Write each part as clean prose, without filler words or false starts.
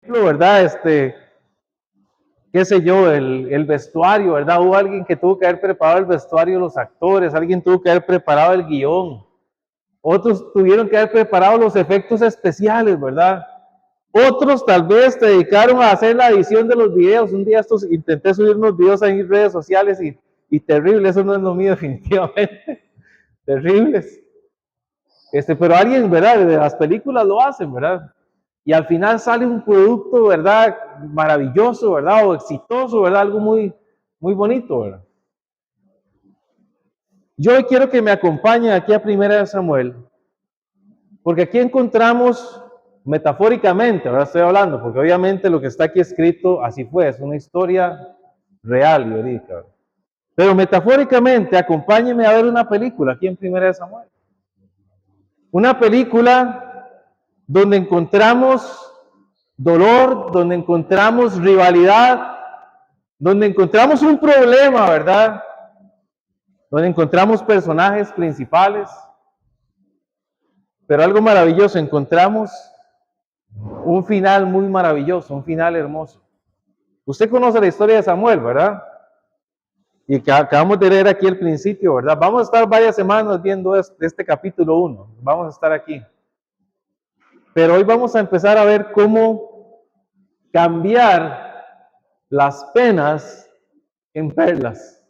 ¿verdad? Qué sé yo, el vestuario, ¿verdad? Hubo alguien que tuvo que haber preparado el vestuario de los actores, alguien tuvo que haber preparado el guión, otros tuvieron que haber preparado los efectos especiales, ¿verdad? Otros tal vez se dedicaron a hacer la edición de los videos. Un día intenté subir unos videos en redes sociales y terrible, eso no es lo mío definitivamente, terribles. Pero alguien, ¿verdad? De las películas lo hacen, ¿verdad? Y al final sale un producto, ¿verdad? Maravilloso, ¿verdad? O exitoso, ¿verdad? Algo muy, muy bonito, ¿verdad? Yo hoy quiero que me acompañen aquí a 1 Samuel, porque aquí encontramos metafóricamente, ahora estoy hablando, porque obviamente lo que está aquí escrito así fue, es una historia real y verídica, ¿verdad? Pero metafóricamente, acompáñenme a ver una película aquí en 1 Samuel. Una película donde encontramos dolor, donde encontramos rivalidad, donde encontramos un problema, ¿verdad? Donde encontramos personajes principales, pero algo maravilloso, encontramos un final muy maravilloso, un final hermoso. Usted conoce la historia de Samuel, ¿verdad? Y que acabamos de leer aquí el principio, ¿verdad? Vamos a estar varias semanas viendo este capítulo 1, vamos a estar aquí. Pero hoy vamos a empezar a ver cómo cambiar las penas en perlas.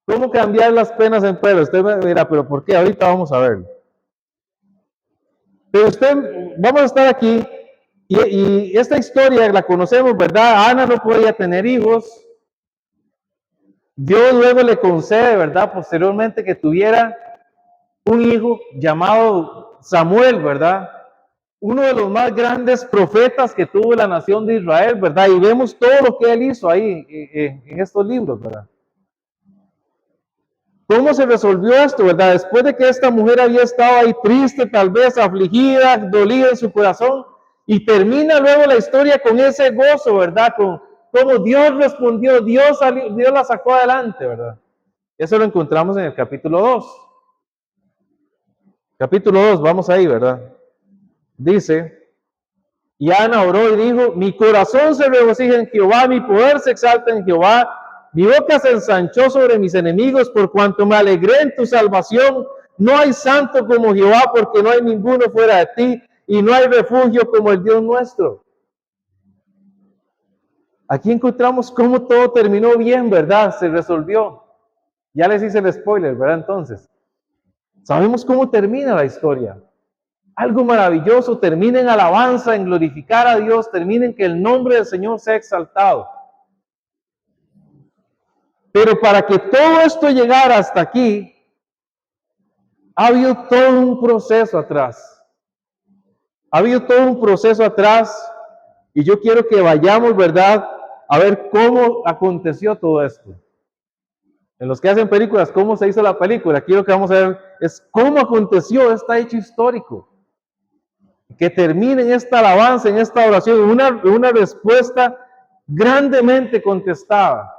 ¿Cómo cambiar las penas en perlas? Usted me dirá, ¿pero por qué? Ahorita vamos a verlo. Pero vamos a estar aquí y esta historia la conocemos, ¿verdad? Ana no podía tener hijos. Dios luego le concede, ¿verdad? Posteriormente que tuviera un hijo llamado Samuel, ¿verdad? Uno de los más grandes profetas que tuvo la nación de Israel, ¿verdad? Y vemos todo lo que él hizo ahí en estos libros, ¿verdad? ¿Cómo se resolvió esto, verdad? Después de que esta mujer había estado ahí triste, tal vez afligida, dolida en su corazón, y termina luego la historia con ese gozo, ¿verdad? Con cómo Dios respondió, Dios la sacó adelante, ¿verdad? Eso lo encontramos en el capítulo 2. Capítulo 2, vamos ahí, ¿verdad? Dice, y Ana oró y dijo, mi corazón se regocija en Jehová, mi poder se exalta en Jehová, mi boca se ensanchó sobre mis enemigos, por cuanto me alegré en tu salvación. No hay santo como Jehová, porque no hay ninguno fuera de ti, y no hay refugio como el Dios nuestro. Aquí encontramos cómo todo terminó bien, ¿verdad? Se resolvió. Ya les hice el spoiler, ¿verdad? Entonces, sabemos cómo termina la historia. Algo maravilloso, termina en alabanza, en glorificar a Dios, termina en que el nombre del Señor sea exaltado. Pero para que todo esto llegara hasta aquí, ha habido todo un proceso atrás. Ha habido todo un proceso atrás y yo quiero que vayamos, ¿verdad?, a ver cómo aconteció todo esto. En los que hacen películas, cómo se hizo la película. Aquí lo que vamos a ver es cómo aconteció este hecho histórico. Que termine en esta alabanza, en esta oración, una respuesta grandemente contestada.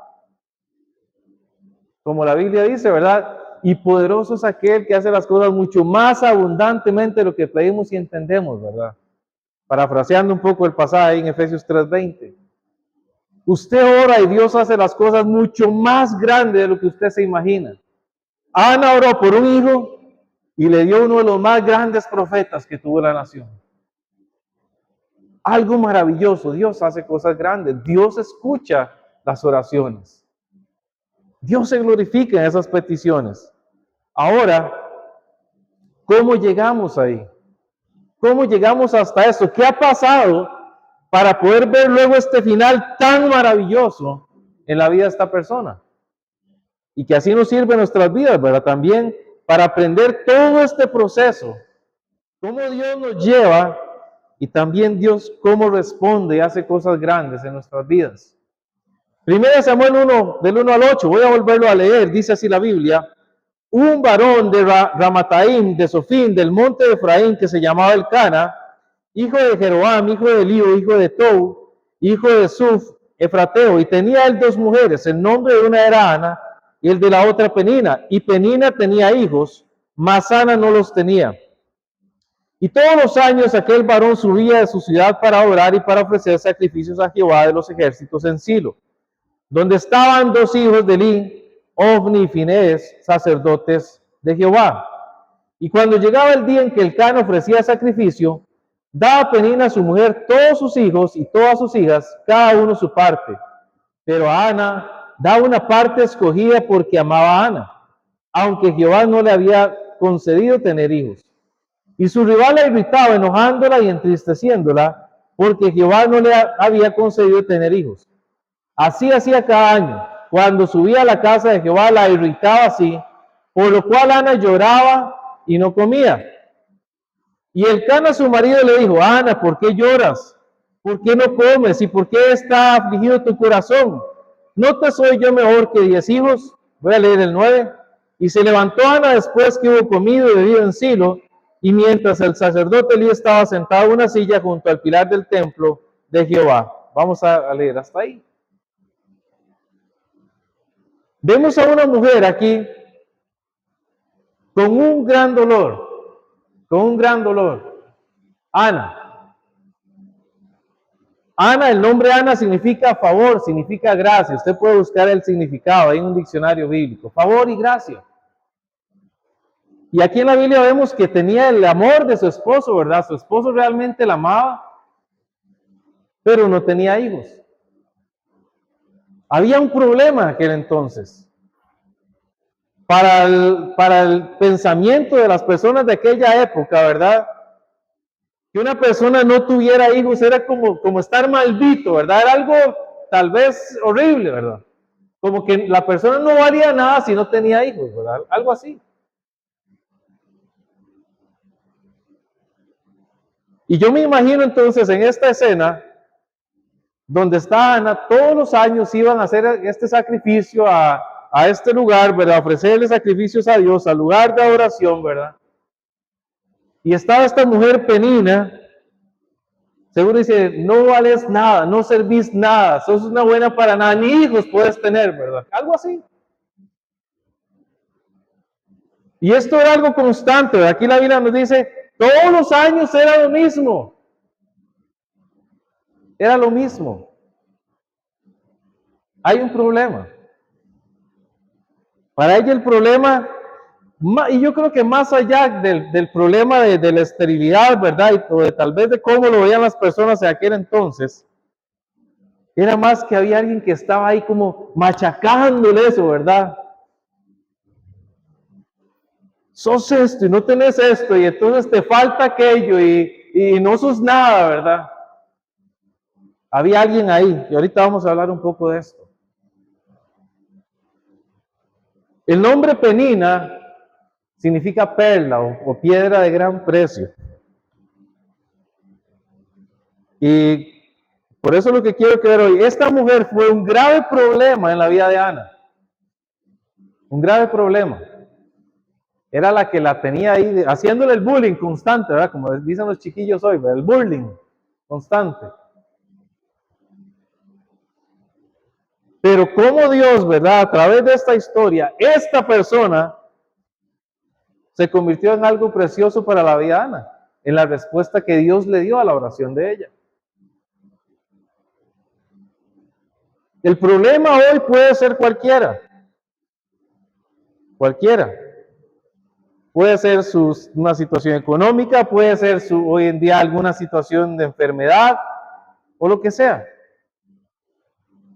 Como la Biblia dice, ¿verdad? Y poderoso es aquel que hace las cosas mucho más abundantemente de lo que pedimos y entendemos, ¿verdad? Parafraseando un poco el pasaje ahí en Efesios 3:20. Usted ora y Dios hace las cosas mucho más grandes de lo que usted se imagina. Ana oró por un hijo y le dio uno de los más grandes profetas que tuvo la nación. Algo maravilloso, Dios hace cosas grandes, Dios escucha las oraciones. Dios se glorifica en esas peticiones. Ahora, ¿cómo llegamos ahí? ¿Cómo llegamos hasta eso? ¿Qué ha pasado para poder ver luego este final tan maravilloso en la vida de esta persona? Y que así nos sirve en nuestras vidas, ¿verdad? También para aprender todo este proceso, cómo Dios nos lleva y también Dios cómo responde y hace cosas grandes en nuestras vidas. 1 Samuel 1, del 1 al 8, voy a volverlo a leer, dice así la Biblia. Un varón de Ramataim, de Sofín, del monte de Efraín, que se llamaba Elcana, hijo de Jeroam, hijo de Elío, hijo de Tou, hijo de Suf, Efrateo, y tenía él dos mujeres, el nombre de una era Ana, y el de la otra Penina, y Penina tenía hijos, mas Ana no los tenía. Y todos los años aquel varón subía de su ciudad para orar y para ofrecer sacrificios a Jehová de los ejércitos en Silo, donde estaban dos hijos de Eli, Ofni y Finés, sacerdotes de Jehová. Y cuando llegaba el día en que el Elcana ofrecía sacrificio, daba Penina a su mujer todos sus hijos y todas sus hijas, cada uno su parte. Pero a Ana daba una parte escogida porque amaba a Ana, aunque Jehová no le había concedido tener hijos. Y su rival la irritaba, enojándola y entristeciéndola, porque Jehová no le había concedido tener hijos. Así hacía cada año. Cuando subía a la casa de Jehová, la irritaba así, por lo cual Ana lloraba y no comía. Y Elcana, su marido, le dijo: Ana, ¿por qué lloras? ¿Por qué no comes? ¿Y por qué está afligido tu corazón? ¿No te soy yo mejor que 10 hijos? Voy a leer el 9. Y se levantó Ana después que hubo comido y bebido en Silo, y mientras el sacerdote Elí estaba sentado en una silla junto al pilar del templo de Jehová. Vamos a leer hasta ahí. Vemos a una mujer aquí con un gran dolor, Ana. Ana, el nombre Ana significa favor, significa gracia. Usted puede buscar el significado, hay un diccionario bíblico, favor y gracia. Y aquí en la Biblia vemos que tenía el amor de su esposo, ¿verdad? Su esposo realmente la amaba, pero no tenía hijos. Había un problema en aquel entonces. Para el pensamiento de las personas de aquella época, ¿verdad? Que una persona no tuviera hijos era como estar maldito, ¿verdad? Era algo tal vez horrible, ¿verdad? Como que la persona no valía nada si no tenía hijos, ¿verdad? Algo así. Y yo me imagino entonces en esta escena, donde está Ana, todos los años iban a hacer este sacrificio a este lugar, ¿verdad? Ofrecerle sacrificios a Dios, al lugar de adoración, ¿verdad? Y estaba esta mujer Penina, seguro dice: no vales nada, no servís nada, sos una buena para nada, ni hijos puedes tener, ¿verdad? Algo así. Y esto era algo constante, ¿verdad? Aquí la Biblia nos dice, todos los años era lo mismo. Era lo mismo. Hay un problema. Para ella el problema, y yo creo que más allá del problema de la esterilidad, ¿verdad? O de tal vez de cómo lo veían las personas en aquel entonces, era más que había alguien que estaba ahí como machacándole eso, ¿verdad? Sos esto y no tenés esto y entonces te falta aquello y no sos nada, ¿verdad? Había alguien ahí y ahorita vamos a hablar un poco de esto. El nombre Penina significa perla o piedra de gran precio. Y por eso lo que quiero que ver hoy, esta mujer fue un grave problema en la vida de Ana. Un grave problema. Era la que la tenía ahí, haciéndole el bullying constante, ¿verdad? Como dicen los chiquillos hoy, ¿verdad? El bullying constante. Pero como Dios, ¿verdad? A través de esta historia, esta persona se convirtió en algo precioso para la vida de Ana, en la respuesta que Dios le dio a la oración de ella. El problema hoy puede ser cualquiera. Cualquiera. Puede ser una situación económica, puede ser hoy en día alguna situación de enfermedad o lo que sea.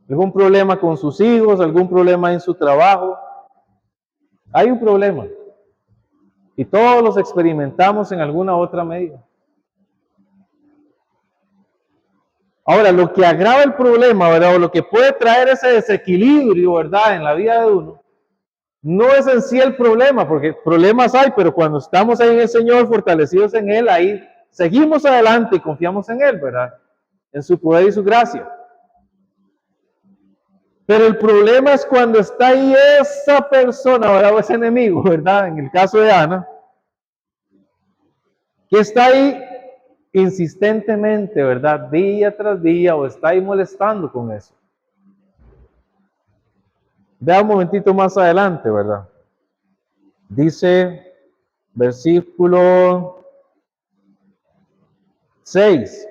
Algún problema con sus hijos, algún problema en su trabajo. Hay un problema. Y todos los experimentamos en alguna otra medida. Ahora, lo que agrava el problema, ¿verdad? O lo que puede traer ese desequilibrio, ¿verdad? En la vida de uno, no es en sí el problema, porque problemas hay, pero cuando estamos ahí en el Señor, fortalecidos en Él, ahí seguimos adelante y confiamos en Él, ¿verdad? En su poder y su gracia. Pero el problema es cuando está ahí esa persona, ¿verdad? O ese enemigo, ¿verdad? En el caso de Ana, que está ahí insistentemente, ¿verdad? Día tras día, o está ahí molestando con eso. Vea un momentito más adelante, ¿verdad? Dice, versículo 6.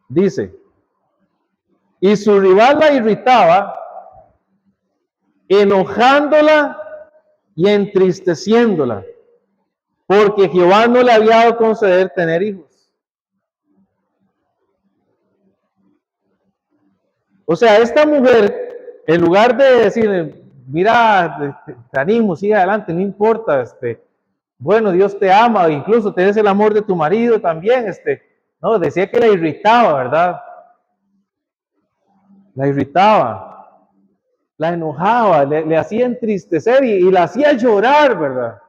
Dice, y su rival la irritaba, enojándola y entristeciéndola, porque Jehová no le había dado conceder tener hijos. O sea, esta mujer, en lugar de decirle, mira, te animo, sigue adelante, no importa, bueno, Dios te ama, incluso tienes el amor de tu marido también, no, decía que la irritaba, ¿verdad? La irritaba, la enojaba, le hacía entristecer y la hacía llorar, ¿verdad?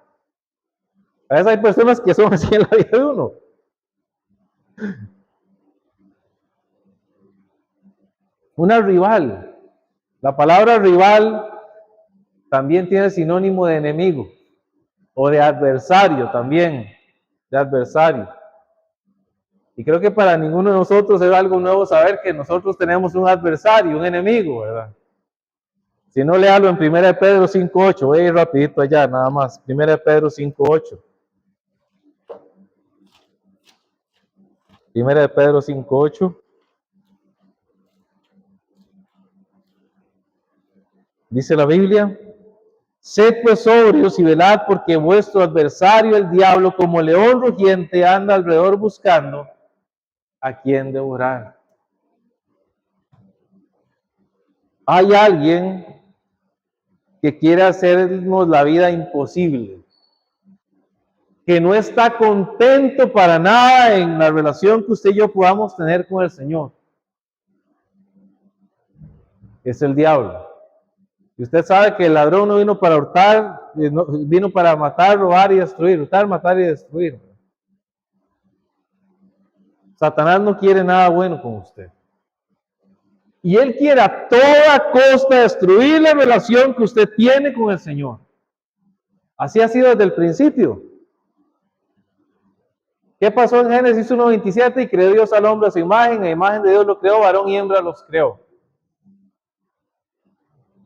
A veces hay personas que son así en la vida de uno. Una rival. La palabra rival también tiene sinónimo de enemigo o de adversario también, de adversario. Y creo que para ninguno de nosotros es algo nuevo saber que nosotros tenemos un adversario, un enemigo, ¿verdad? Si no, léalo en 1 Pedro 5:8. Voy a ir rapidito allá, nada más. 1 Pedro 5:8. 1 Pedro 5:8. Dice la Biblia, sed pues sobrios y velad, porque vuestro adversario el diablo, como león rugiente, anda alrededor buscando a quien devorar. Hay alguien que quiere hacernos la vida imposible, que no está contento para nada en la relación que usted y yo podamos tener con el Señor. Es el diablo. Y usted sabe que el ladrón no vino para hurtar, vino para matar, robar y destruir. Hurtar, matar y destruir. Satanás no quiere nada bueno con usted. Y él quiere a toda costa destruir la relación que usted tiene con el Señor. Así ha sido desde el principio. ¿Qué pasó en Génesis 1:27? Y creó Dios al hombre a su imagen, a imagen de Dios lo creó, varón y hembra los creó.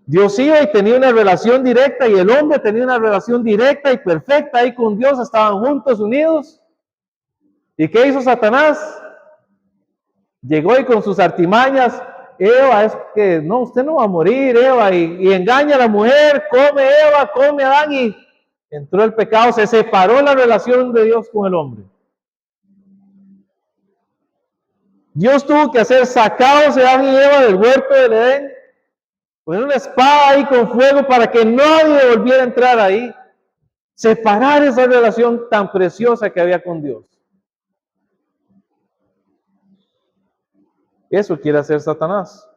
Dios iba y tenía una relación directa y el hombre tenía una relación directa y perfecta ahí con Dios, estaban juntos, unidos. ¿Y qué hizo Satanás? Llegó y con sus artimañas, Eva, es que no, usted no va a morir, Eva, y engaña a la mujer, come Eva, come Adán, y entró el pecado, se separó la relación de Dios con el hombre. Dios tuvo que hacer sacados de Adán y Eva del huerto del Edén, poner una espada ahí con fuego para que nadie volviera a entrar ahí, separar esa relación tan preciosa que había con Dios. Eso quiere hacer Satanás.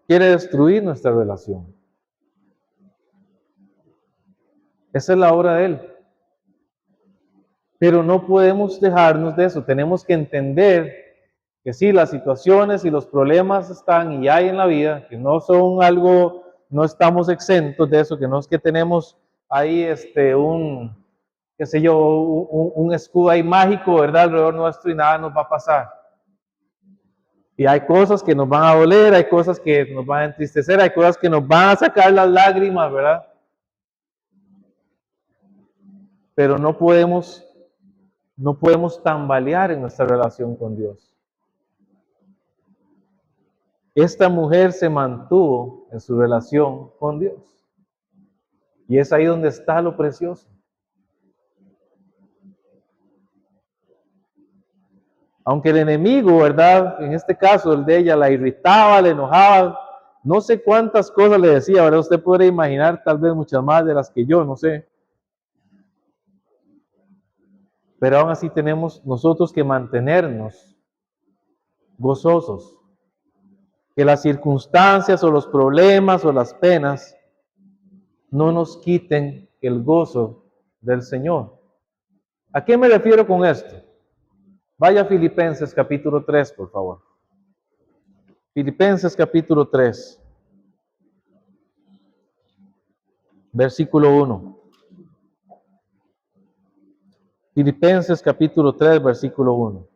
Quiere destruir nuestra relación. Esa es la obra de él. Pero no podemos dejarnos de eso. Tenemos que entender que sí, las situaciones y los problemas están y hay en la vida, que no son algo, no estamos exentos de eso, que no es que tenemos ahí qué sé yo, un escudo ahí mágico, ¿verdad? Alrededor nuestro y nada nos va a pasar. Y hay cosas que nos van a doler, hay cosas que nos van a entristecer, hay cosas que nos van a sacar las lágrimas, ¿verdad? Pero no podemos tambalear en nuestra relación con Dios. Esta mujer se mantuvo en su relación con Dios. Y es ahí donde está lo precioso. Aunque el enemigo, ¿verdad? En este caso, el de ella, la irritaba, le enojaba, no sé cuántas cosas le decía, ¿verdad? Usted podría imaginar tal vez muchas más de las que yo, no sé. Pero aún así tenemos nosotros que mantenernos gozosos. Que las circunstancias o los problemas o las penas no nos quiten el gozo del Señor. ¿A qué me refiero con esto? Vaya a Filipenses capítulo 3, por favor. Filipenses capítulo 3, versículo 1. Filipenses capítulo 3, versículo 1.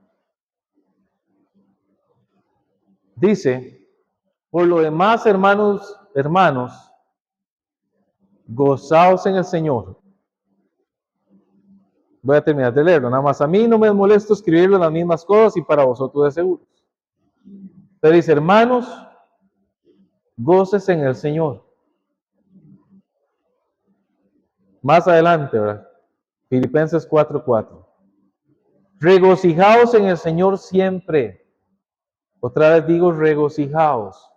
Dice, por lo demás, hermanos, gozaos en el Señor. Voy a terminar de leerlo. Nada más a mí no me molesto escribirlo las mismas cosas y para vosotros de seguro. Pero dice, hermanos, goces en el Señor. Más adelante, ¿verdad? Filipenses 4:4. Regocijaos en el Señor siempre. Otra vez digo, regocijaos.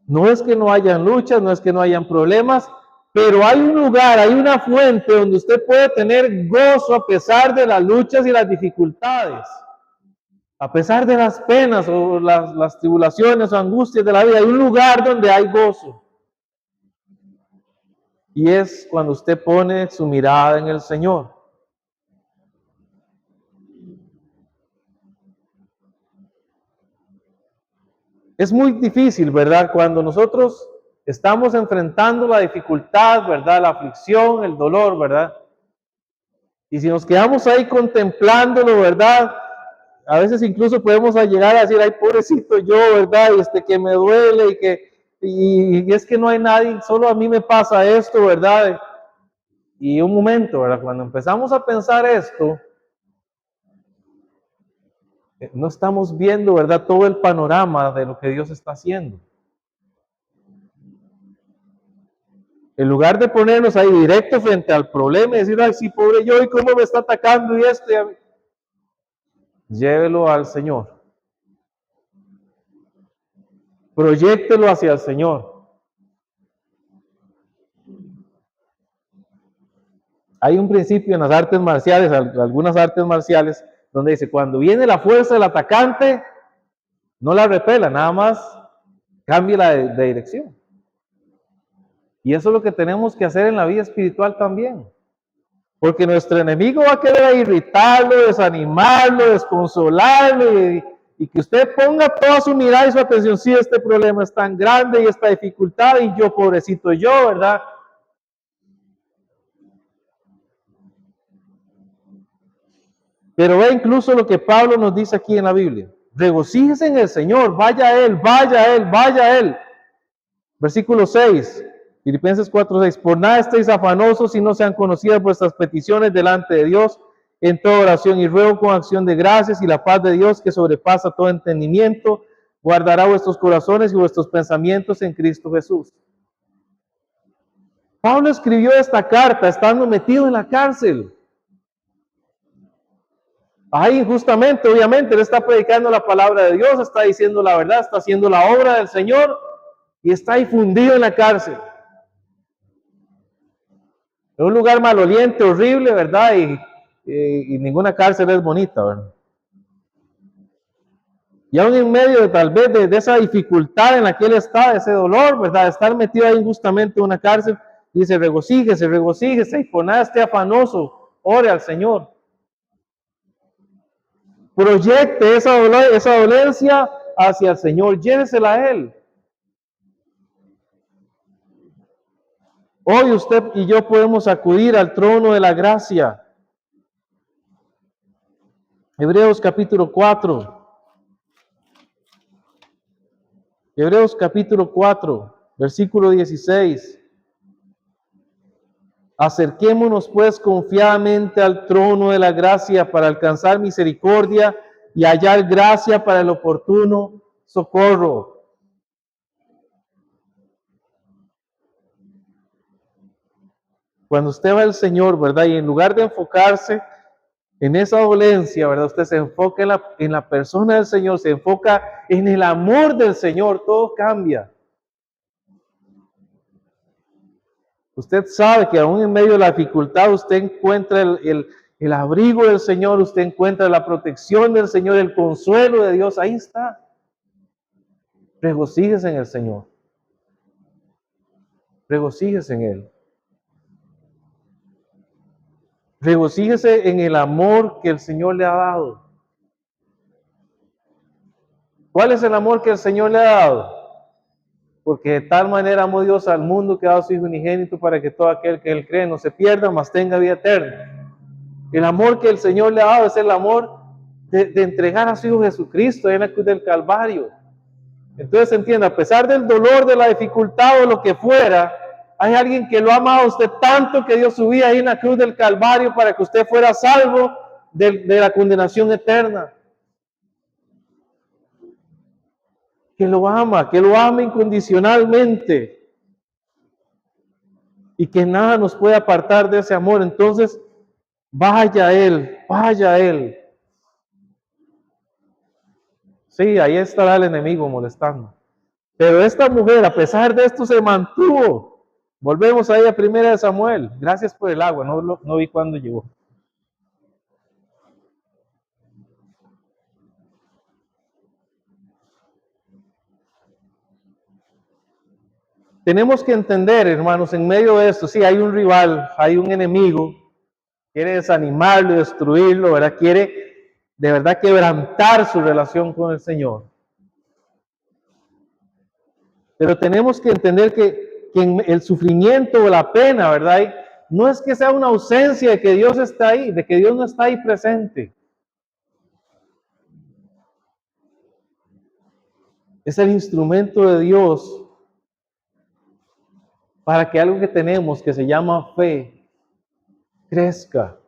No es que no hayan luchas, no es que no hayan problemas, pero hay un lugar, hay una fuente donde usted puede tener gozo a pesar de las luchas y las dificultades. A pesar de las penas o las tribulaciones o angustias de la vida, hay un lugar donde hay gozo. Y es cuando usted pone su mirada en el Señor. Es muy difícil, ¿verdad? Cuando nosotros estamos enfrentando la dificultad, ¿verdad? La aflicción, el dolor, ¿verdad? Y si nos quedamos ahí contemplándolo, ¿verdad? A veces incluso podemos llegar a decir, ay, pobrecito yo, ¿verdad? Y que me duele y es que no hay nadie, solo a mí me pasa esto, ¿verdad? Y un momento, ¿verdad? Cuando empezamos a pensar esto, no estamos viendo, ¿verdad? Todo el panorama de lo que Dios está haciendo. En lugar de ponernos ahí directo frente al problema y decir, ay, sí, pobre yo, ¿y cómo me está atacando y esto? Llévelo al Señor. Proyéctelo hacia el Señor. Hay un principio en las artes marciales, algunas artes marciales, donde dice, cuando viene la fuerza del atacante, no la repela, nada más cambie la de dirección. Y eso es lo que tenemos que hacer en la vida espiritual también. Porque nuestro enemigo va a querer irritarlo, desanimarlo, desconsolarlo y que usted ponga toda su mirada y su atención. Sí, este problema es tan grande y esta dificultad y yo, pobrecito yo, ¿verdad? Pero ve incluso lo que Pablo nos dice aquí en la Biblia. Regocíjese en el Señor, vaya a Él, vaya a Él, vaya a Él. Versículo 6, Filipenses 4:6. Por nada estéis afanosos si no sean conocidas vuestras peticiones delante de Dios en toda oración y ruego con acción de gracias y la paz de Dios que sobrepasa todo entendimiento, guardará vuestros corazones y vuestros pensamientos en Cristo Jesús. Pablo escribió esta carta estando metido en la cárcel. Ahí justamente, obviamente, él está predicando la palabra de Dios, está diciendo la verdad, está haciendo la obra del Señor y está ahí fundido en la cárcel. En un lugar maloliente, horrible, ¿verdad? Y ninguna cárcel es bonita, ¿verdad? Y aún en medio de tal vez de esa dificultad en la que él está, ese dolor, ¿verdad? Estar metido ahí injustamente en una cárcel, dice, regocíjese, regocíjese y por nada esté afanoso, ore al Señor. Proyecte esa dolencia hacia el Señor, llévesela a Él. Hoy usted y yo podemos acudir al trono de la gracia. Hebreos capítulo 4. Hebreos capítulo 4, versículo 16. Acerquémonos pues confiadamente al trono de la gracia para alcanzar misericordia y hallar gracia para el oportuno socorro. Cuando usted va al Señor, ¿verdad? Y en lugar de enfocarse en esa dolencia, ¿verdad? Usted se enfoca en la persona del Señor, se enfoca en el amor del Señor, todo cambia. Usted sabe que aún en medio de la dificultad usted encuentra el abrigo del Señor, usted encuentra la protección del Señor, el consuelo de Dios, ahí está. Regocíjese en el Señor. Regocíjese en Él. Regocíjese en el amor que el Señor le ha dado. ¿Cuál es el amor que el Señor le ha dado? Porque de tal manera amó Dios al mundo que ha dado su Hijo unigénito para que todo aquel que Él cree no se pierda, mas tenga vida eterna. El amor que el Señor le ha dado es el amor de entregar a su Hijo Jesucristo en la cruz del Calvario. Entonces entienda, a pesar del dolor, de la dificultad o lo que fuera, Hay alguien que lo ama a usted tanto que dio su vida ahí en la cruz del Calvario para que usted fuera salvo de la condenación eterna. Que lo ama incondicionalmente. Y que nada nos puede apartar de ese amor. Entonces, vaya a Él, vaya a Él. Sí, ahí estará el enemigo molestando. Pero esta mujer, a pesar de esto, se mantuvo. Volvemos ahí a 1 Samuel. Gracias por el agua, no vi cuándo llegó. Tenemos que entender, hermanos, en medio de esto, sí, hay un rival, hay un enemigo, quiere desanimarlo, destruirlo, ¿verdad? Quiere de verdad quebrantar su relación con el Señor. Pero tenemos que entender que en el sufrimiento o la pena, ¿verdad? No es que sea una ausencia de que Dios está ahí, de que Dios no está ahí presente. Es el instrumento de Dios para que algo que tenemos que se llama fe crezca.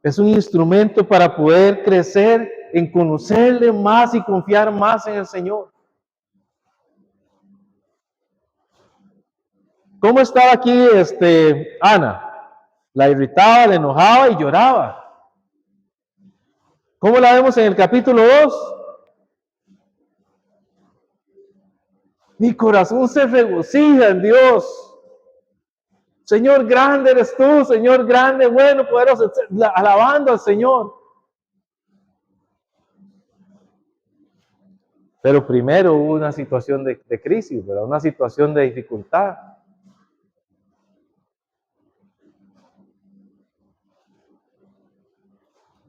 Es un instrumento para poder crecer en conocerle más y confiar más en el Señor. ¿Cómo estaba aquí Ana? La irritaba, la enojaba y lloraba. ¿Cómo la vemos en el capítulo 2? Mi corazón se regocija en Dios. Señor, grande eres tú, Señor, grande, bueno, poderoso, alabando al Señor. Pero primero hubo una situación de crisis, ¿verdad? Una situación de dificultad.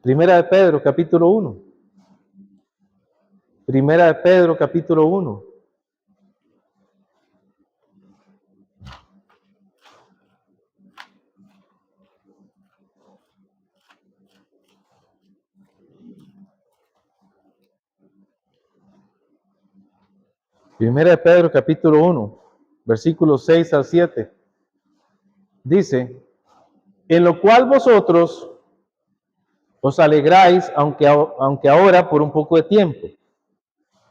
Primera de Pedro, capítulo 1. Primera de Pedro, capítulo 1. Primera de Pedro, capítulo 1, versículos 6 al 7. Dice, en lo cual vosotros os alegráis, aunque ahora por un poco de tiempo.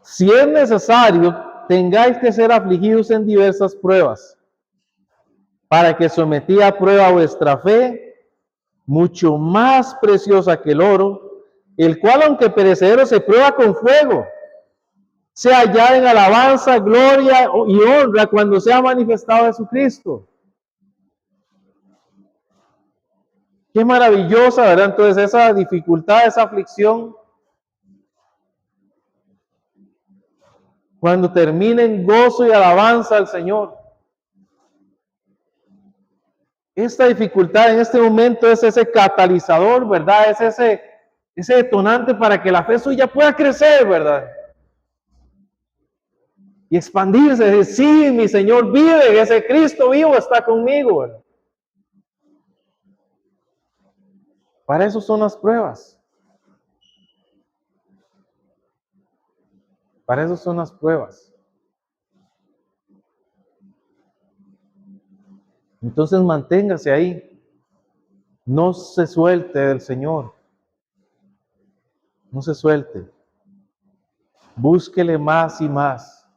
Si es necesario, tengáis que ser afligidos en diversas pruebas, para que sometida a prueba vuestra fe, mucho más preciosa que el oro, el cual aunque perecedero se prueba con fuego, sea hallada en alabanza, gloria y honra cuando sea manifestado Jesucristo. Qué maravillosa, ¿verdad? Entonces esa dificultad, esa aflicción, cuando termine en gozo y alabanza al Señor. Esta dificultad en este momento es ese catalizador, ¿verdad? Es ese detonante para que la fe suya pueda crecer, ¿verdad? Y expandirse, decir, sí, mi Señor vive, ese Cristo vivo está conmigo, ¿verdad? Para eso son las pruebas. Para eso son las pruebas. Entonces manténgase ahí. No se suelte del Señor. No se suelte. Búsquele más y más.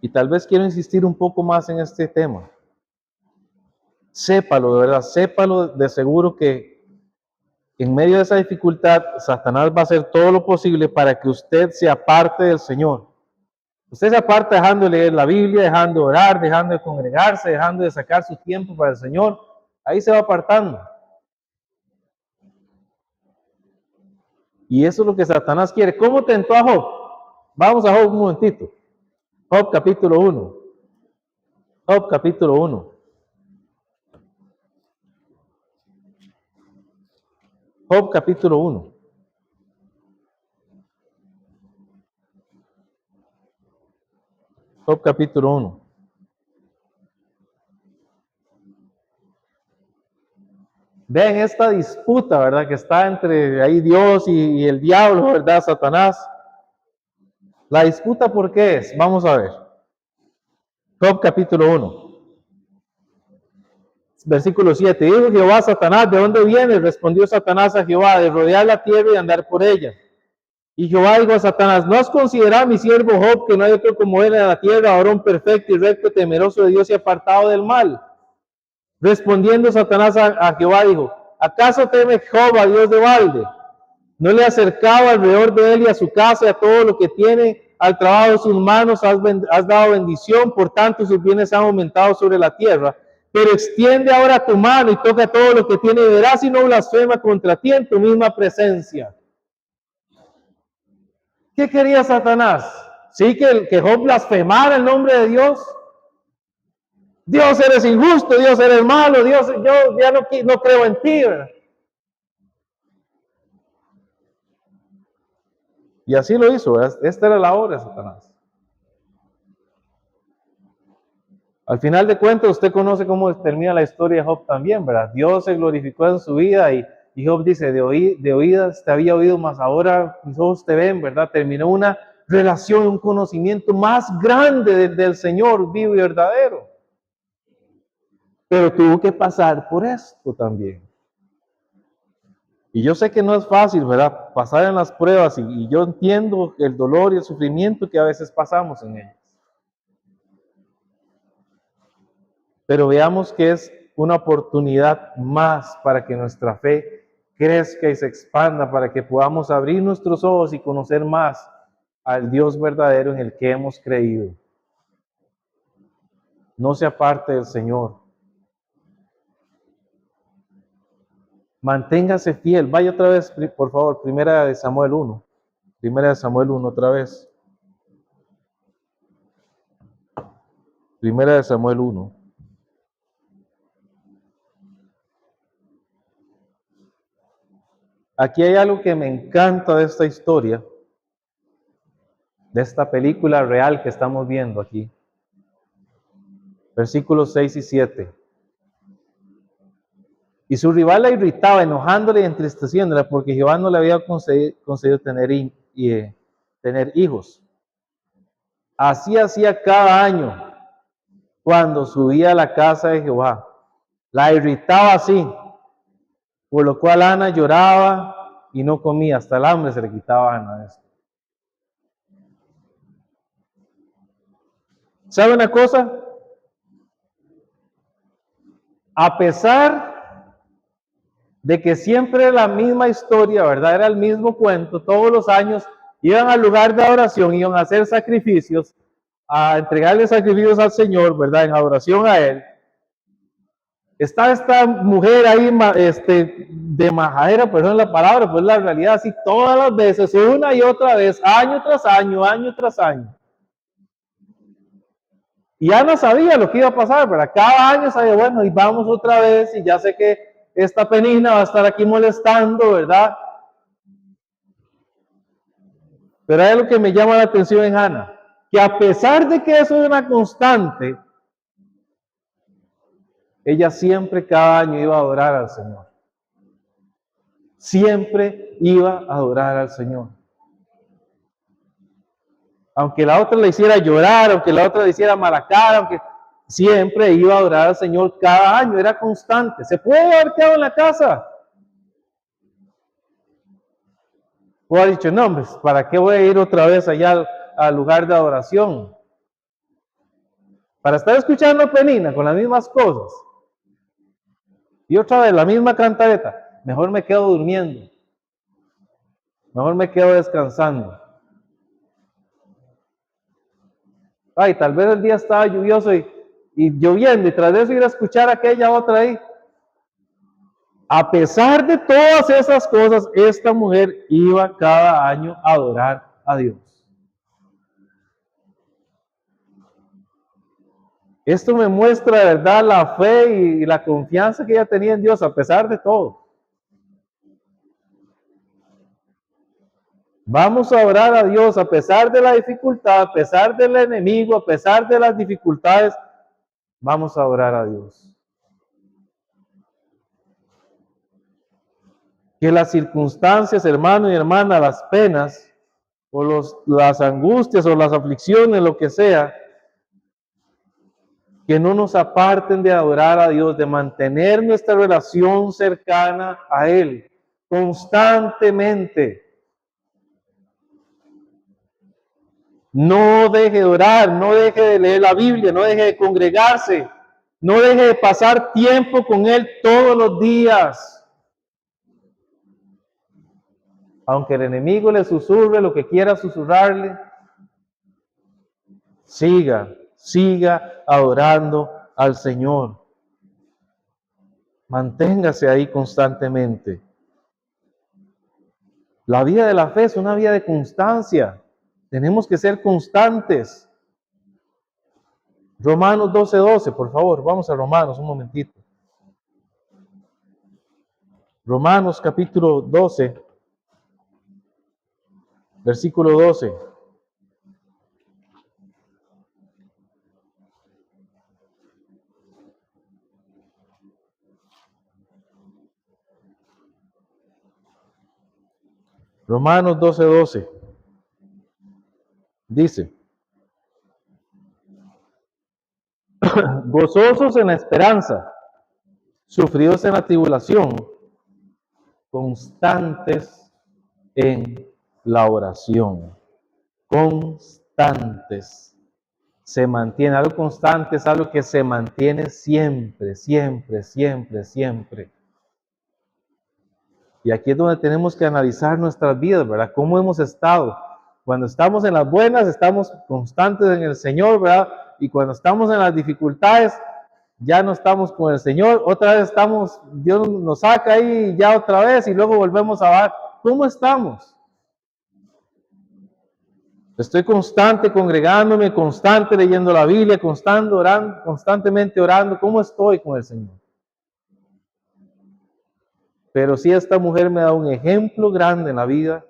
Y tal vez quiero insistir un poco más en este tema. Sépalo, de verdad, sépalo de seguro que en medio de esa dificultad, Satanás va a hacer todo lo posible para que usted se aparte del Señor. Usted se aparta dejando de leer la Biblia, dejando de orar, dejando de congregarse, dejando de sacar su tiempo para el Señor. Ahí se va apartando. Y eso es lo que Satanás quiere. ¿Cómo tentó a Job? Vamos a Job un momentito. Job capítulo 1. Job capítulo 1. Job capítulo 1. Job capítulo 1. Vean esta disputa, ¿verdad? Que está entre ahí Dios y el diablo, ¿verdad? Satanás. La disputa, ¿por qué es? Vamos a ver. Job capítulo 1, versículo 7. Dijo Jehová a Satanás, ¿de dónde vienes? Respondió Satanás a Jehová, de rodear la tierra y andar por ella. Y Jehová dijo a Satanás, ¿no has considerado a mi siervo Job, que no hay otro como él en la tierra, varón perfecto y recto, temeroso de Dios y apartado del mal? Respondiendo Satanás a Jehová dijo, ¿acaso teme Job a Dios de balde? ¿No le ha acercado alrededor de él y a su casa y a todo lo que tiene? Al trabajo de sus manos has dado bendición, por tanto sus bienes han aumentado sobre la tierra. Pero extiende ahora tu mano y toca todo lo que tiene y verás si no blasfema contra ti en tu misma presencia. ¿Qué quería Satanás? Sí, que Job blasfemara el nombre de Dios. Dios, eres injusto, Dios, eres malo, Dios, yo ya no creo en ti, ¿verdad? Y así lo hizo, ¿verdad? Esta era la obra de Satanás. Al final de cuentas, usted conoce cómo termina la historia de Job también, ¿verdad? Dios se glorificó en su vida y Job dice, de oídas te había oído, mas ahora mis ojos te ven, ¿verdad? Terminó una relación, un conocimiento más grande del Señor vivo y verdadero. Pero tuvo que pasar por esto también. Y yo sé que no es fácil, ¿verdad? Pasar en las pruebas y yo entiendo el dolor y el sufrimiento que a veces pasamos en ellas. Pero veamos que es una oportunidad más para que nuestra fe crezca y se expanda, para que podamos abrir nuestros ojos y conocer más al Dios verdadero en el que hemos creído. No se aparte del Señor. Manténgase fiel. Vaya otra vez, por favor, Primera de Samuel 1. Primera de Samuel 1 otra vez. Primera de Samuel 1. Aquí hay algo que me encanta de esta historia, de esta película real que estamos viendo aquí. Versículos 6 y 7. Y su rival la irritaba, enojándole y entristeciéndola, porque Jehová no le había concedido tener hijos. Así hacía cada año cuando subía a la casa de Jehová. La irritaba así, por lo cual Ana lloraba y no comía, hasta el hambre se le quitaba a Ana esto. ¿Sabe una cosa? A pesar de que siempre era la misma historia, ¿verdad? Era el mismo cuento, todos los años iban al lugar de adoración, iban a hacer sacrificios, a entregarle sacrificios al Señor, ¿verdad? En adoración a Él. Está esta mujer ahí, de majadera, perdón la palabra, pues la realidad, así todas las veces, una y otra vez, año tras año, año tras año. Y Ana sabía lo que iba a pasar, ¿verdad? Cada año sabía, bueno, y vamos otra vez, y ya sé que esta Penina va a estar aquí molestando, ¿verdad? Pero hay algo que me llama la atención en Ana, que a pesar de que eso es una constante, ella siempre cada año iba a adorar al Señor. Siempre iba a adorar al Señor. Aunque la otra le hiciera llorar, aunque la otra le hiciera mala cara, aunque siempre iba a adorar al Señor cada año, era constante. Se puede haber quedado en la casa. O ha dicho, no, hombre, ¿para qué voy a ir otra vez allá al lugar de adoración? Para estar escuchando Penina con las mismas cosas. Y otra vez la misma cantareta. Mejor me quedo durmiendo. Mejor me quedo descansando. Ay, tal vez el día estaba lluvioso y lloviendo, y tras de eso ir a escuchar a aquella otra ahí. A pesar de todas esas cosas, esta mujer iba cada año a adorar a Dios. Esto me muestra de verdad la fe y la confianza que ella tenía en Dios a pesar de todo. Vamos a orar a Dios a pesar de la dificultad, a pesar del enemigo, a pesar de las dificultades. Vamos a orar a Dios. Que las circunstancias, hermano y hermana, las penas o las angustias o las aflicciones, lo que sea, que no nos aparten de adorar a Dios, de mantener nuestra relación cercana a Él constantemente. No deje de orar, no deje de leer la Biblia, no deje de congregarse, no deje de pasar tiempo con Él todos los días. Aunque el enemigo le susurre lo que quiera susurrarle, siga adorando al Señor. Manténgase ahí constantemente. La vida de la fe es una vida de constancia. Tenemos que ser constantes. Romanos 12:12, por favor, vamos a Romanos un momentito. Romanos capítulo 12, versículo 12. Romanos 12:12. Dice, gozosos en la esperanza, sufridos en la tribulación, constantes en la oración. Constantes. Se mantiene, algo constante es algo que se mantiene siempre, siempre, siempre, siempre. Y aquí es donde tenemos que analizar nuestras vidas, ¿verdad? ¿Cómo hemos estado? Cuando estamos en las buenas, estamos constantes en el Señor, ¿verdad? Y cuando estamos en las dificultades, ya no estamos con el Señor, otra vez estamos, Dios nos saca ahí ya otra vez y luego volvemos a ver. ¿Cómo estamos? Estoy constante congregándome, constante leyendo la Biblia, constantemente orando. ¿Cómo estoy con el Señor? Pero sí, esta mujer me da un ejemplo grande en la vida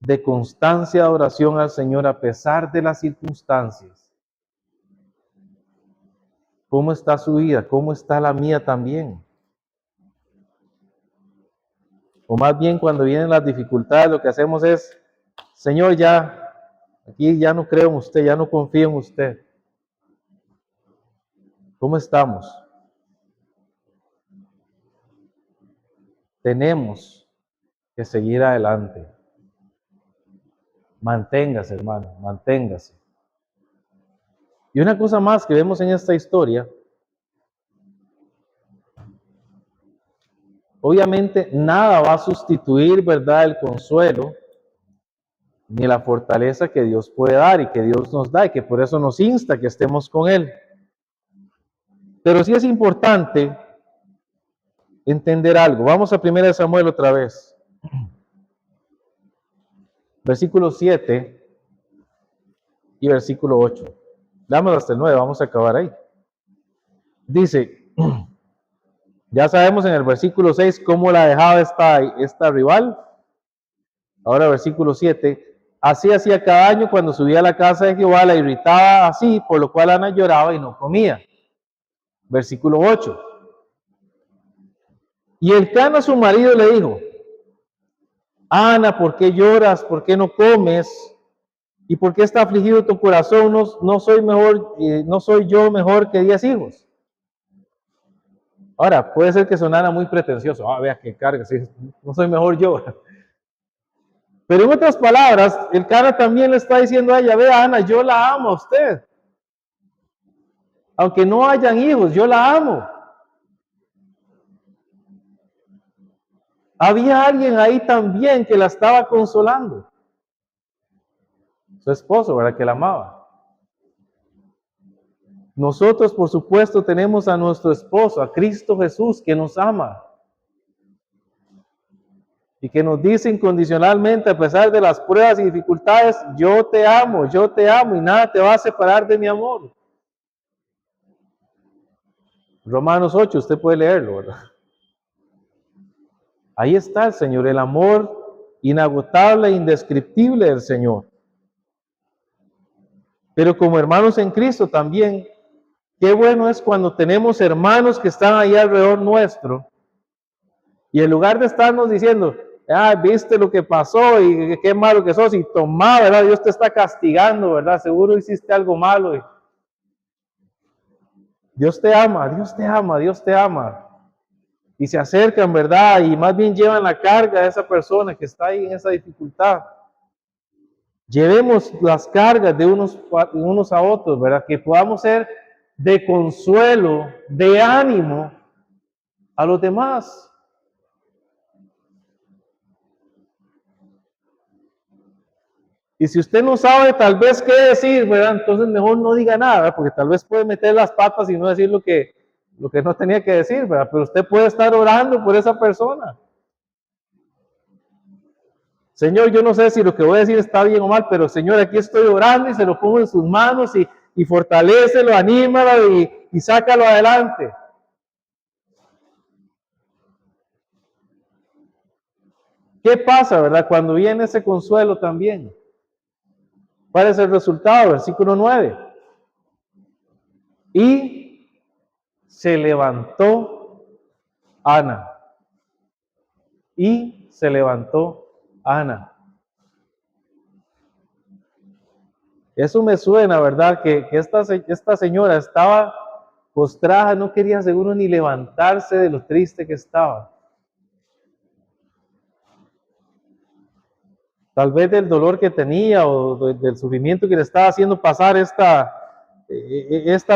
de constancia de oración al Señor a pesar de las circunstancias. ¿Cómo está su vida? ¿Cómo está la mía también? O más bien cuando vienen las dificultades, lo que hacemos es, Señor, aquí ya no creo en usted, ya no confío en usted. ¿Cómo estamos? Tenemos que seguir adelante. Manténgase, hermano, manténgase. Y una cosa más que vemos en esta historia, obviamente nada va a sustituir, ¿verdad?, el consuelo ni la fortaleza que Dios puede dar y que Dios nos da y que por eso nos insta que estemos con Él. Pero sí es importante entender algo. Vamos a 1 Samuel otra vez. Versículo 7 y versículo 8. Damos hasta el 9, vamos a acabar ahí. Dice, ya sabemos en el versículo 6 cómo la dejaba esta rival. Ahora versículo 7. Así hacía cada año cuando subía a la casa de Jehová, la irritaba así, por lo cual Ana lloraba y no comía. Versículo 8. Y Elcana su marido le dijo, Ana, ¿por qué lloras? ¿Por qué no comes? ¿Y por qué está afligido tu corazón? No soy yo mejor que 10 hijos. Ahora, puede ser que sonara muy pretencioso. Vea qué carga, sí, no soy mejor yo. Pero en otras palabras, Elcana también le está diciendo a ella, vea Ana, yo la amo a usted. Aunque no hayan hijos, yo la amo. Había alguien ahí también que la estaba consolando. Su esposo, ¿verdad? Que la amaba. Nosotros, por supuesto, tenemos a nuestro esposo, a Cristo Jesús, que nos ama. Y que nos dice incondicionalmente, a pesar de las pruebas y dificultades, yo te amo y nada te va a separar de mi amor. Romanos 8, usted puede leerlo, ¿verdad? Ahí está el Señor, el amor inagotable e indescriptible del Señor. Pero como hermanos en Cristo también, qué bueno es cuando tenemos hermanos que están ahí alrededor nuestro y en lugar de estarnos diciendo, viste lo que pasó y qué malo que sos y toma, ¿verdad? Dios te está castigando, ¿verdad? Seguro hiciste algo malo. Dios te ama, Dios te ama, Dios te ama. Y se acercan, ¿verdad? Y más bien llevan la carga de esa persona que está ahí en esa dificultad. Llevemos las cargas de unos a otros, ¿verdad? Que podamos ser de consuelo, de ánimo a los demás. Y si usted no sabe tal vez qué decir, ¿verdad? Entonces mejor no diga nada, ¿verdad? Porque tal vez puede meter las patas y no decir lo que no tenía que decir, ¿verdad? Pero usted puede estar orando por esa persona. Señor, yo no sé si lo que voy a decir está bien o mal, pero Señor, aquí estoy orando y se lo pongo en sus manos y fortalécelo, anímalo y sácalo adelante. ¿Qué pasa, verdad? Cuando viene ese consuelo también. ¿Cuál es el resultado? Versículo 9. Y se levantó Ana. Y se levantó Ana. Eso me suena, ¿verdad? Que esta señora estaba postrada, no quería seguro ni levantarse de lo triste que estaba. Tal vez del dolor que tenía o del sufrimiento que le estaba haciendo pasar esta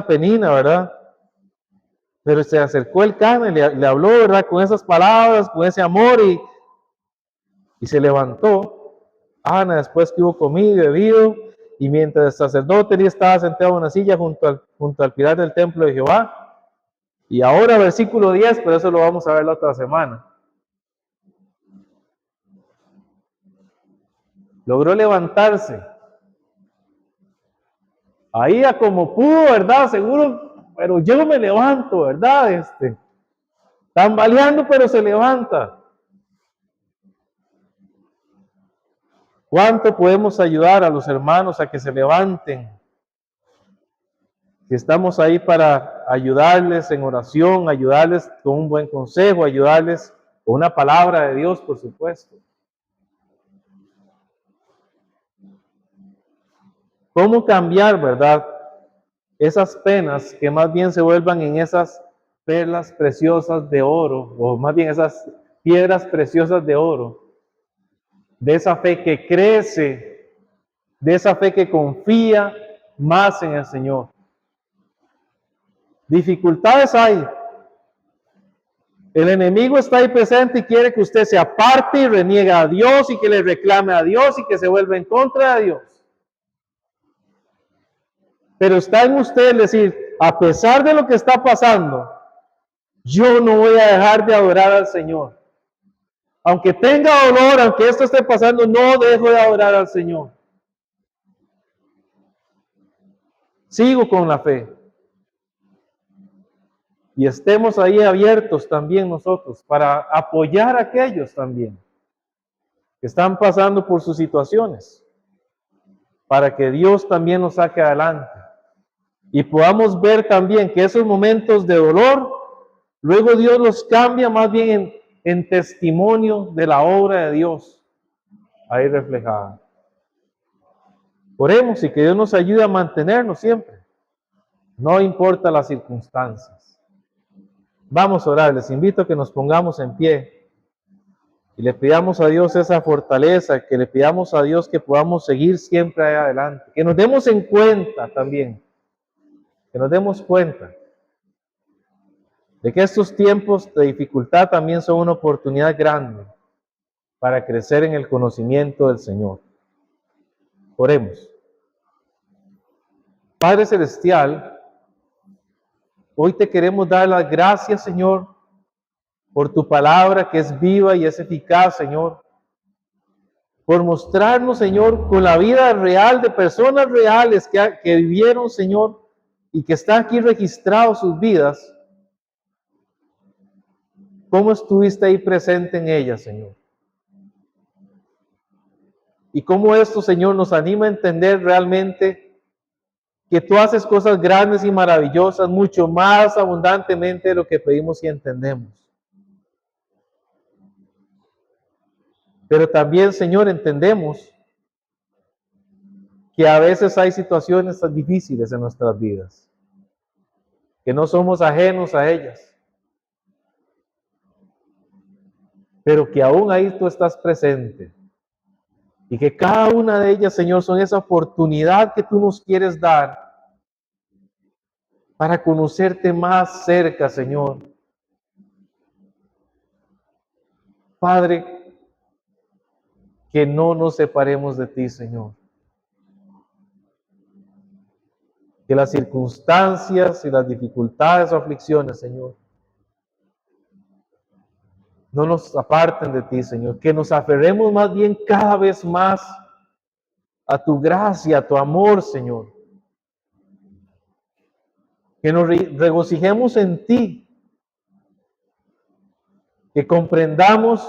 penina, ¿verdad? Pero se acercó el Cana y le habló, ¿verdad? Con esas palabras, con ese amor y se levantó. Ana, después que hubo comido y bebido, y mientras el sacerdote estaba sentado en una silla junto al pilar del templo de Jehová. Y ahora versículo 10, pero eso lo vamos a ver la otra semana. Logró levantarse. Ahí a como pudo, ¿verdad? Seguro, pero yo me levanto, ¿verdad? Tambaleando, pero se levanta. ¿Cuánto podemos ayudar a los hermanos a que se levanten? Que estamos ahí para ayudarles en oración, ayudarles con un buen consejo, ayudarles con una palabra de Dios, por supuesto. ¿Cómo cambiar, verdad? Esas penas que más bien se vuelvan en esas perlas preciosas de oro, o más bien esas piedras preciosas de oro, de esa fe que crece, de esa fe que confía más en el Señor. Dificultades hay. El enemigo está ahí presente y quiere que usted se aparte y reniegue a Dios y que le reclame a Dios y que se vuelva en contra de Dios. Pero está en usted decir, a pesar de lo que está pasando, yo no voy a dejar de adorar al Señor. Aunque tenga dolor, aunque esto esté pasando, no dejo de adorar al Señor. Sigo con la fe. Y estemos ahí abiertos también nosotros para apoyar a aquellos también que están pasando por sus situaciones, para que Dios también nos saque adelante. Y podamos ver también que esos momentos de dolor, luego Dios los cambia más bien en testimonio de la obra de Dios ahí reflejada. Oremos y que Dios nos ayude a mantenernos siempre, no importa las circunstancias. Vamos a orar, les invito a que nos pongamos en pie y le pidamos a Dios esa fortaleza, que le pidamos a Dios que podamos seguir siempre ahí adelante, que nos demos en cuenta también, que nos demos cuenta de que estos tiempos de dificultad también son una oportunidad grande para crecer en el conocimiento del Señor. Oremos. Padre Celestial, hoy te queremos dar las gracias, Señor, por tu palabra que es viva y es eficaz, Señor. Por mostrarnos, Señor, con la vida real de personas reales que vivieron, Señor, y que están aquí registrados sus vidas, cómo estuviste ahí presente en ellas, Señor. Y cómo esto, Señor, nos anima a entender realmente que tú haces cosas grandes y maravillosas, mucho más abundantemente de lo que pedimos y entendemos. Pero también, Señor, entendemos que a veces hay situaciones tan difíciles en nuestras vidas, que no somos ajenos a ellas, pero que aún ahí tú estás presente. Y que cada una de ellas, Señor, son esa oportunidad que tú nos quieres dar para conocerte más cerca, Señor. Padre, que no nos separemos de ti, Señor. Que las circunstancias y las dificultades o aflicciones, Señor, no nos aparten de ti, Señor. Que nos aferremos más bien cada vez más a tu gracia, a tu amor, Señor. Que nos regocijemos en ti. Que comprendamos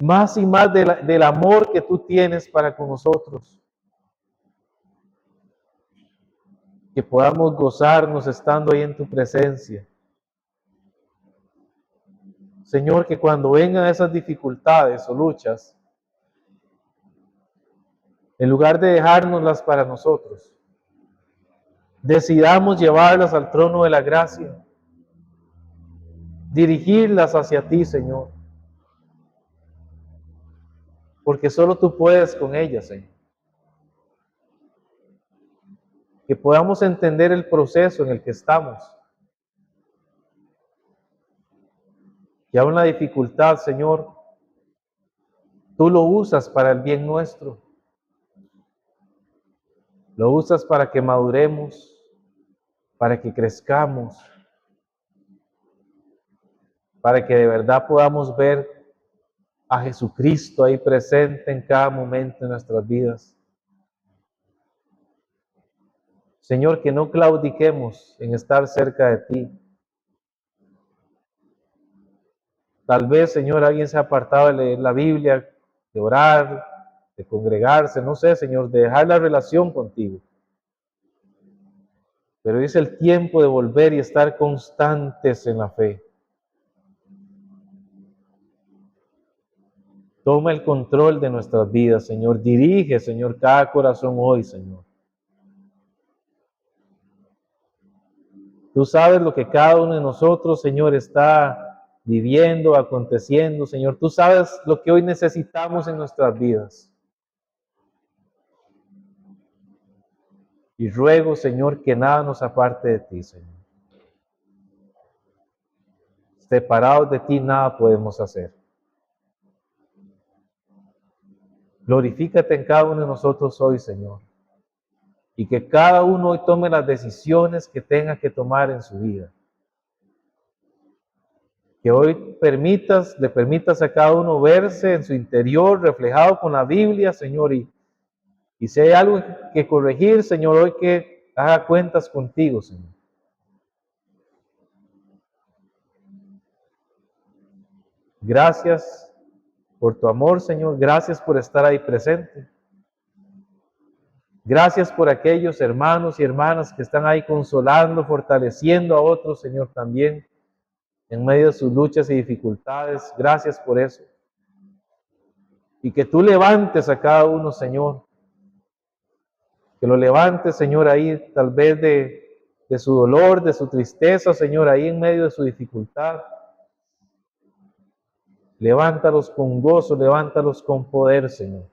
más y más del amor que tú tienes para con nosotros. Que podamos gozarnos estando ahí en tu presencia. Señor, que cuando vengan esas dificultades o luchas, en lugar de dejárnoslas para nosotros, decidamos llevarlas al trono de la gracia, dirigirlas hacia ti, Señor, porque solo tú puedes con ellas, Señor. Que podamos entender el proceso en el que estamos. Que aún la dificultad, Señor, tú lo usas para el bien nuestro. Lo usas para que maduremos, para que crezcamos, para que de verdad podamos ver a Jesucristo ahí presente en cada momento de nuestras vidas. Señor, que no claudiquemos en estar cerca de ti. Tal vez, Señor, alguien se ha apartado de leer la Biblia, de orar, de congregarse, no sé, Señor, de dejar la relación contigo. Pero es el tiempo de volver y estar constantes en la fe. Toma el control de nuestras vidas, Señor. Dirige, Señor, cada corazón hoy, Señor. Tú sabes lo que cada uno de nosotros, Señor, está viviendo, aconteciendo, Señor. Tú sabes lo que hoy necesitamos en nuestras vidas. Y ruego, Señor, que nada nos aparte de ti, Señor. Separados de ti, nada podemos hacer. Glorifícate en cada uno de nosotros hoy, Señor. Y que cada uno hoy tome las decisiones que tenga que tomar en su vida. Que hoy le permitas a cada uno verse en su interior, reflejado con la Biblia, Señor. Y si hay algo que corregir, Señor, hoy que haga cuentas contigo, Señor. Gracias por tu amor, Señor. Gracias por estar ahí presente. Gracias por aquellos hermanos y hermanas que están ahí consolando, fortaleciendo a otros, Señor, también en medio de sus luchas y dificultades. Gracias por eso. Y que tú levantes a cada uno, Señor. Que lo levantes, Señor, ahí tal vez de su dolor, de su tristeza, Señor, ahí en medio de su dificultad. Levántalos con gozo, levántalos con poder, Señor.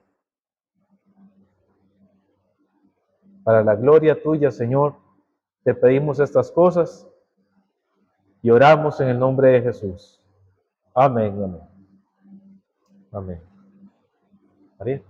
Para la gloria tuya, Señor, te pedimos estas cosas y oramos en el nombre de Jesús. Amén, amén. Amén. María.